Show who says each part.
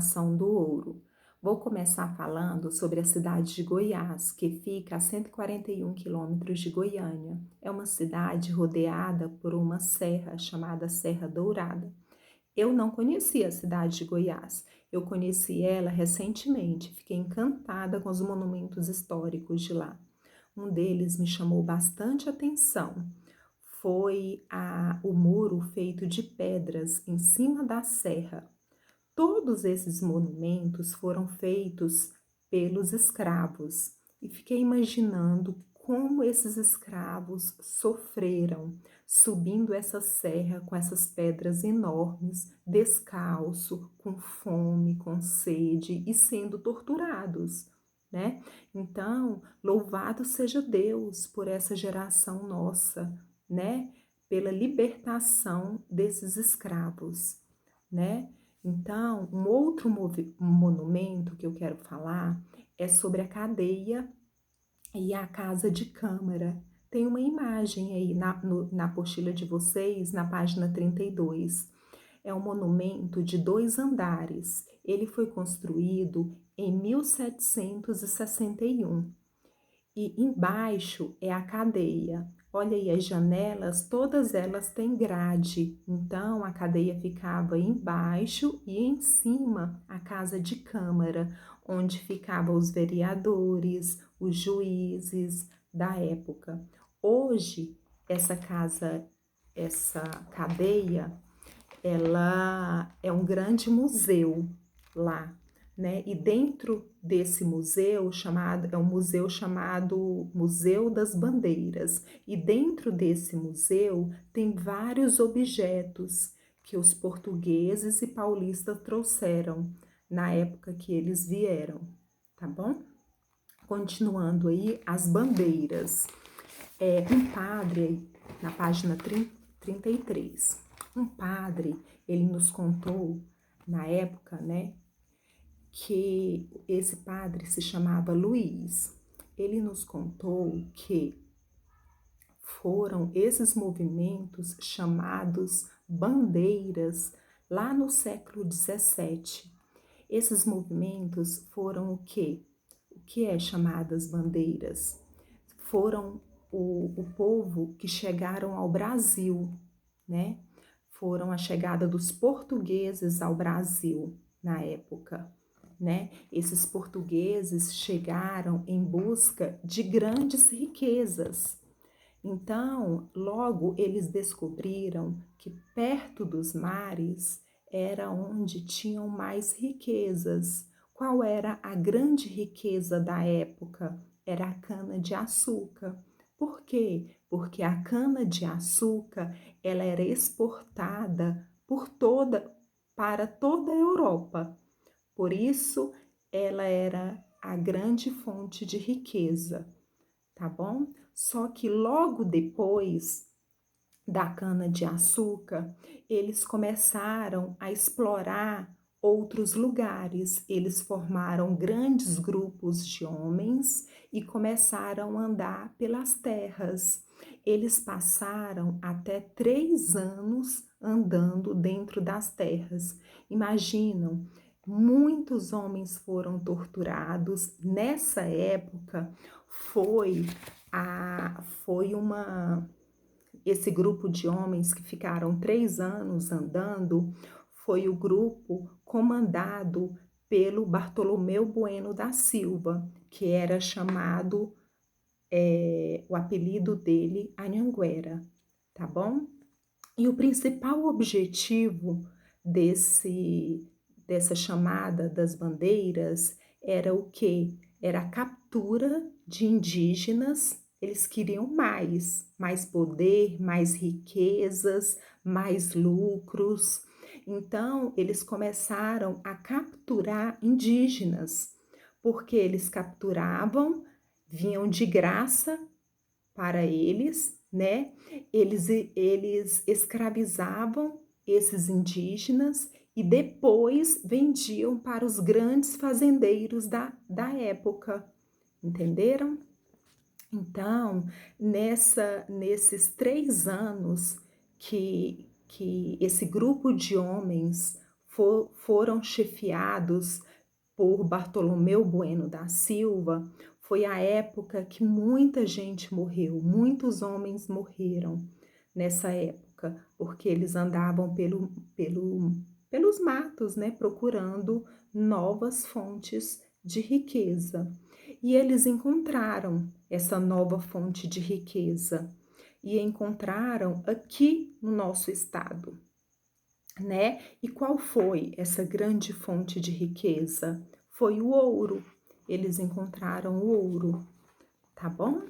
Speaker 1: exploração do ouro. Vou começar falando sobre a cidade de Goiás, que fica a 141 quilômetros de Goiânia. É uma cidade rodeada por uma serra chamada Serra Dourada. Eu não conhecia a cidade de Goiás. Eu conheci ela recentemente. Fiquei encantada com os monumentos históricos de lá. Um deles me chamou bastante atenção. Foi o muro feito de pedras em cima da serra. Todos esses monumentos foram feitos pelos escravos e fiquei imaginando como esses escravos sofreram subindo essa serra com essas pedras enormes, descalço, com fome, com sede e sendo torturados, né? Então, louvado seja Deus por essa geração nossa, né? Pela libertação desses escravos, né? Então, um outro monumento que eu quero falar é sobre a cadeia e a casa de câmara. Tem uma imagem aí na apostila de vocês, na página 32. É um monumento de 2 andares. Ele foi construído em 1761. E embaixo é a cadeia. Olha aí, as janelas, todas elas têm grade. Então, a cadeia ficava embaixo e em cima a casa de câmara, onde ficavam os vereadores, os juízes da época. Hoje, essa cadeia, ela é um grande museu lá, né? E dentro desse museu é um museu chamado Museu das Bandeiras. E dentro desse museu tem vários objetos que os portugueses e paulistas trouxeram na época que eles vieram, tá bom? Continuando aí, as bandeiras. Um padre, na página 33, um padre, ele nos contou na época, né, que esse padre se chamava Luiz. Ele nos contou que foram esses movimentos chamados bandeiras lá no século XVII. Esses movimentos foram o quê? O que é chamadas bandeiras? Foram o povo que chegaram ao Brasil, né? Foram a chegada dos portugueses ao Brasil na época, né? Esses portugueses chegaram em busca de grandes riquezas. Então, logo eles descobriram que perto dos mares era onde tinham mais riquezas. Qual era a grande riqueza da época? Era a cana-de-açúcar. Por quê? Porque a cana-de-açúcar ela era exportada para toda a Europa. Por isso, ela era a grande fonte de riqueza, tá bom? Só que logo depois da cana-de-açúcar, eles começaram a explorar outros lugares. Eles formaram grandes grupos de homens e começaram a andar pelas terras. Eles passaram até 3 anos andando dentro das terras. Imaginam, muitos homens foram torturados. Nessa época, foi esse grupo de homens que ficaram 3 anos andando foi o grupo comandado pelo Bartolomeu Bueno da Silva, que era chamado, o apelido dele, Anhanguera, tá bom? E o principal objetivo dessa chamada das bandeiras era o quê? Era a captura de indígenas. Eles queriam mais poder, mais riquezas, mais lucros. Então, eles começaram a capturar indígenas, porque eles capturavam, vinham de graça para eles, né? Eles escravizavam esses indígenas e depois vendiam para os grandes fazendeiros da época, entenderam? Então, nesses 3 anos que esse grupo de homens foram chefiados por Bartolomeu Bueno da Silva, foi a época que muita gente morreu, muitos homens morreram nessa época, porque eles andavam pelos matos, né, procurando novas fontes de riqueza. E eles encontraram essa nova fonte de riqueza e encontraram aqui no nosso estado, né? E qual foi essa grande fonte de riqueza? Foi o ouro. Eles encontraram o ouro, tá bom?